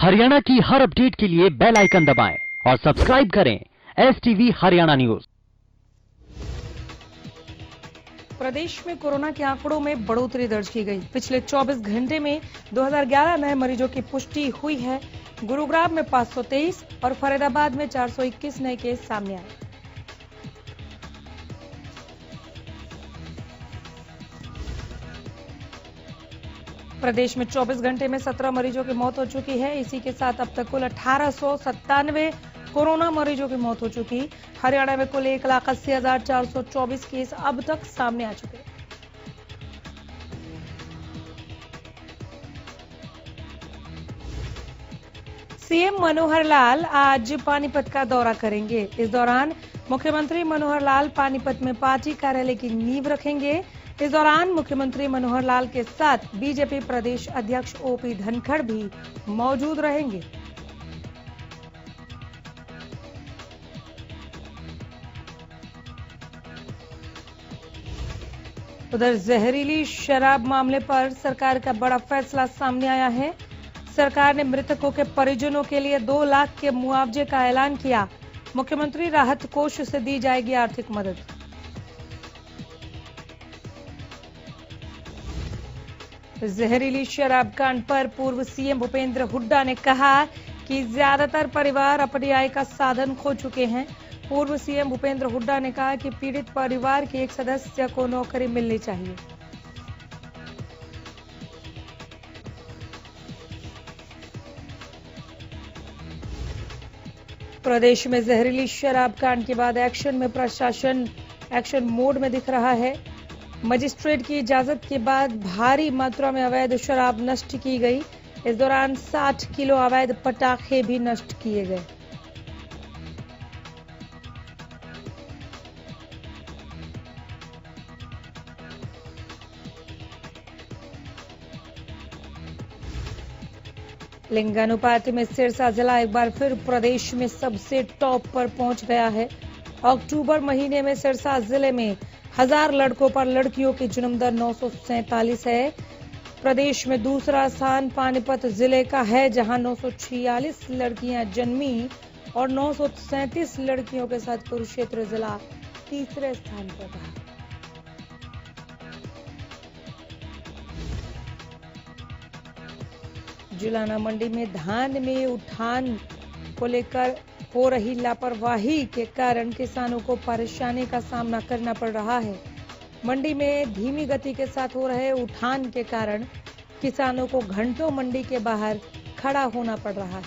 हरियाणा की हर अपडेट के लिए बेल आइकन दबाएं और सब्सक्राइब करें STV हरियाणा न्यूज। प्रदेश में कोरोना के आंकड़ों में बढ़ोतरी दर्ज की गई। पिछले 24 घंटे में 2011 नए मरीजों की पुष्टि हुई है। गुरुग्राम में 523 और फरीदाबाद में 421 नए केस सामने आए। प्रदेश में 24 घंटे में 17 मरीजों की मौत हो चुकी है। इसी के साथ अब तक कुल 1897 कोरोना मरीजों की मौत हो चुकी। हरियाणा में कुल 1,80,424 केस अब तक सामने आ चुके। सीएम मनोहर लाल आज पानीपत का दौरा करेंगे। इस दौरान मुख्यमंत्री मनोहर लाल पानीपत में पार्टी कार्यालय की नींव रखेंगे। इस दौरान मुख्यमंत्री मनोहर लाल के साथ बीजेपी प्रदेश अध्यक्ष ओपी धनखड़ भी मौजूद रहेंगे। उधर जहरीली शराब मामले पर सरकार का बड़ा फैसला सामने आया है। सरकार ने मृतकों के परिजनों के लिए 2 लाख के मुआवजे का ऐलान किया। मुख्यमंत्री राहत कोष से दी जाएगी आर्थिक मदद। जहरीली शराब कांड पर पूर्व सीएम भूपेंद्र हुड्डा ने कहा कि ज्यादातर परिवार अपनी आय का साधन खो चुके हैं। पूर्व सीएम भूपेंद्र हुड्डा ने कहा कि पीड़ित परिवार के एक सदस्य को नौकरी मिलनी चाहिए। प्रदेश में जहरीली शराब कांड के बाद एक्शन में प्रशासन एक्शन मोड में दिख रहा है। मजिस्ट्रेट की इजाजत के बाद भारी मात्रा में अवैध शराब नष्ट की गई। इस दौरान 60 किलो अवैध पटाखे भी नष्ट किए गए। लिंगानुपात में सिरसा जिला एक बार फिर प्रदेश में सबसे टॉप पर पहुंच गया है। अक्टूबर महीने में सिरसा जिले में 1000 लड़कों पर लड़कियों की जन्म दर 947 है। प्रदेश में दूसरा स्थान पानीपत जिले का है, जहां 946 लड़कियां जन्मी और 937 लड़कियों के साथ कुरुक्षेत्र जिला तीसरे स्थान पर रहा। जुलाना मंडी में धान में उठान को लेकर हो रही लापरवाही के कारण किसानों को परेशानी का सामना करना पड़ रहा है। मंडी में धीमी गति के साथ हो रहे उठान के कारण किसानों को घंटों मंडी के बाहर खड़ा होना पड़ रहा है।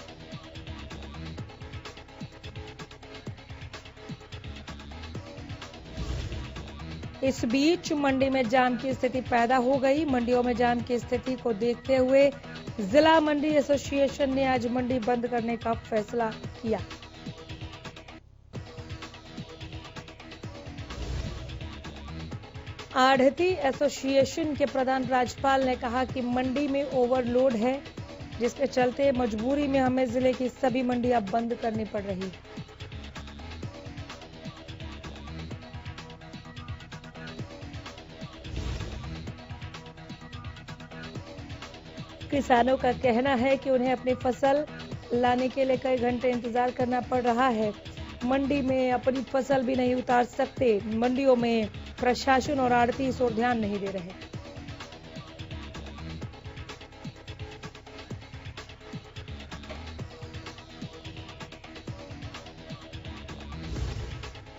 इस बीच मंडी में जाम की स्थिति पैदा हो गई। मंडियों में जाम की स्थिति को देखते हुए जिला मंडी एसोसिएशन ने आज मंडी बंद करने का फैसला किया। आढ़ती एसोसिएशन के प्रधान राजपाल ने कहा कि मंडी में ओवरलोड है, जिसके चलते मजबूरी में हमें जिले की सभी मंडियां बंद करनी पड़ रही। किसानों का कहना है कि उन्हें अपनी फसल लाने के लिए कई घंटे इंतजार करना पड़ रहा है। मंडी में अपनी फसल भी नहीं उतार सकते। मंडियों में प्रशासन और आढ़ती इस ओर ध्यान नहीं दे रहे।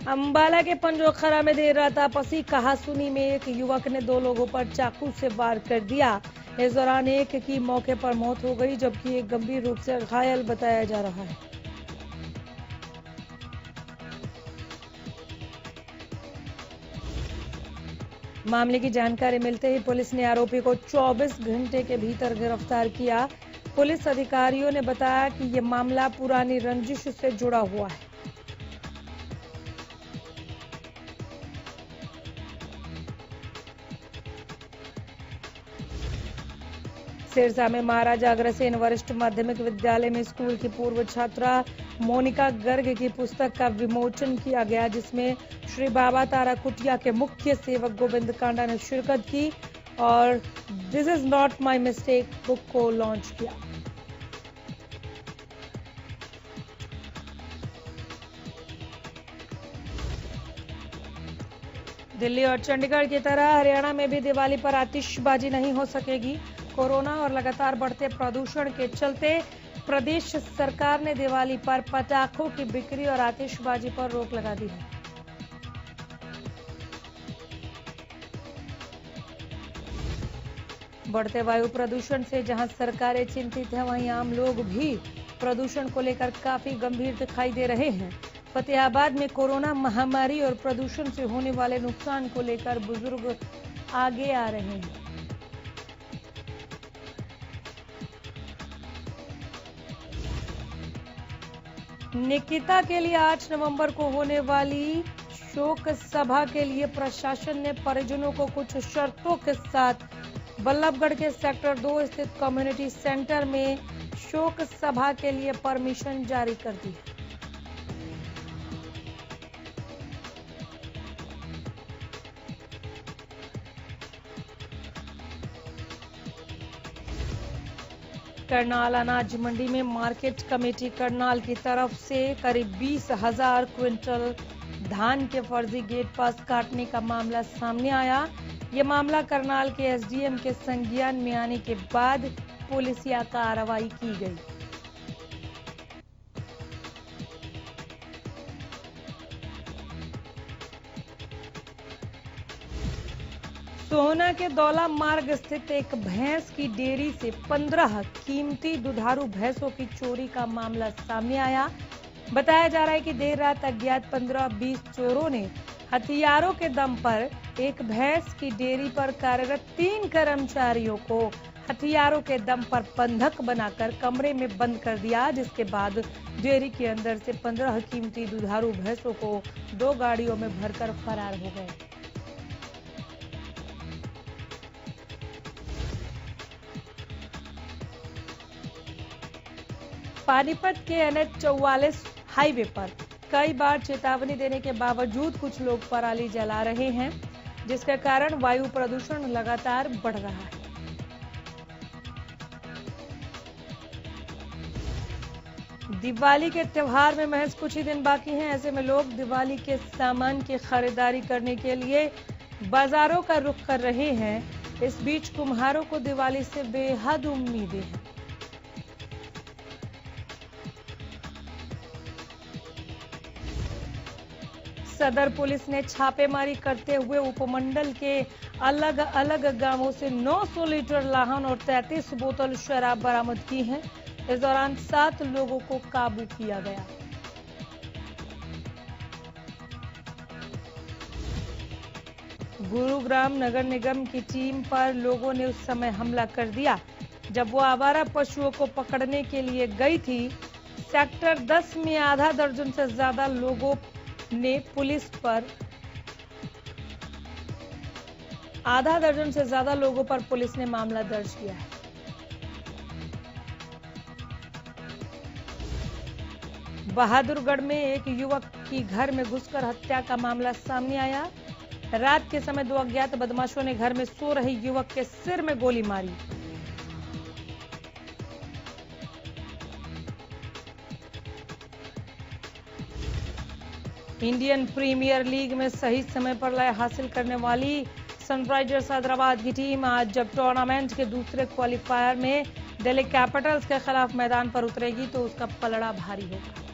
अंबाला के पंजोखरा में देर रात आपसी कहासुनी में एक युवक ने 2 लोगों पर चाकू से वार कर दिया। इस दौरान एक की मौके पर मौत हो गई, जबकि एक गंभीर रूप से घायल बताया जा रहा है। मामले की जानकारी मिलते ही पुलिस ने आरोपी को 24 घंटे के भीतर गिरफ्तार किया। पुलिस अधिकारियों ने बताया कि यह मामला पुरानी रंजिश से जुड़ा हुआ है। सिरसा में महाराजा अग्रसेन वरिष्ठ माध्यमिक विद्यालय में स्कूल की पूर्व छात्रा मोनिका गर्ग की पुस्तक का विमोचन किया गया, जिसमें श्री बाबा तारा कुटिया के मुख्य सेवक गोविंद कांडा ने शिरकत की और this is not my mistake book को लॉन्च किया। दिल्ली और चंडीगढ़ की तरह हरियाणा में भी दिवाली पर आतिशबाजी नहीं हो सकेगी। कोरोना और लगातार बढ़ते प्रदूषण के चलते प्रदेश सरकार ने दिवाली पर पटाखों की बिक्री और आतिशबाजी पर रोक लगा दी है। बढ़ते वायु प्रदूषण से जहां सरकारें चिंतित हैं, वहीं आम लोग भी प्रदूषण को लेकर काफी गंभीर दिखाई दे रहे हैं। फतेहाबाद में कोरोना महामारी और प्रदूषण से होने वाले नुकसान को लेकर बुजुर्ग आगे आ रहे हैं। निकिता के लिए 8 नवंबर को होने वाली शोक सभा के लिए प्रशासन ने परिजनों को कुछ शर्तों के साथ बल्लभगढ़ के सेक्टर 2 स्थित कम्युनिटी सेंटर में शोक सभा के लिए परमिशन जारी कर दी है। करनाल अनाज मंडी में मार्केट कमेटी करनाल की तरफ से करीब 20,000 क्विंटल धान के फर्जी गेट पास काटने का मामला सामने आया। ये मामला करनाल के एसडीएम के संज्ञान में आने के बाद पुलिसिया कार्रवाई की गई। सोहना के दौला मार्ग स्थित एक भैंस की डेयरी से 15 कीमती दुधारू भैंसों की चोरी का मामला सामने आया। बताया जा रहा है कि देर रात अज्ञात 15-20 चोरों ने हथियारों के दम पर एक भैंस की डेयरी पर कार्यरत 3 कर्मचारियों को हथियारों के दम पर बंधक बनाकर कमरे में बंद कर दिया, जिसके बाद डेयरी के अंदर से 15 कीमती दुधारू भैंसों को 2 गाड़ियों में भरकर फरार हो गए। पानीपत के NH 44 हाईवे पर कई बार चेतावनी देने के बावजूद कुछ लोग पराली जला रहे हैं, जिसके कारण वायु प्रदूषण लगातार बढ़ रहा है। दिवाली के त्योहार में महज कुछ ही दिन बाकी हैं। ऐसे में लोग दिवाली के सामान की खरीदारी करने के लिए बाजारों का रुख कर रहे हैं। इस बीच कुम्हारों को दिवाली से बेहद उम्मीदें हैं। सदर पुलिस ने छापेमारी करते हुए उपमंडल के अलग अलग गांवों से 900 लीटर लाहन और 33 बोतल शराब बरामद की है। इस दौरान 7 लोगों को काबू किया गया। गुरुग्राम नगर निगम की टीम पर लोगों ने उस समय हमला कर दिया जब वो आवारा पशुओं को पकड़ने के लिए गई थी। सेक्टर 10 में आधा दर्जन से ज्यादा लोगों ने पुलिस पर पुलिस ने मामला दर्ज किया है। बहादुरगढ़ में एक युवक की घर में घुसकर हत्या का मामला सामने आया। रात के समय 2 अज्ञात बदमाशों ने घर में सो रहे युवक के सिर में गोली मारी। इंडियन प्रीमियर लीग में सही समय पर लय हासिल करने वाली सनराइजर्स हैदराबाद की टीम आज जब टूर्नामेंट के दूसरे क्वालिफायर में दिल्ली कैपिटल्स के खिलाफ मैदान पर उतरेगी तो उसका पलड़ा भारी होगा।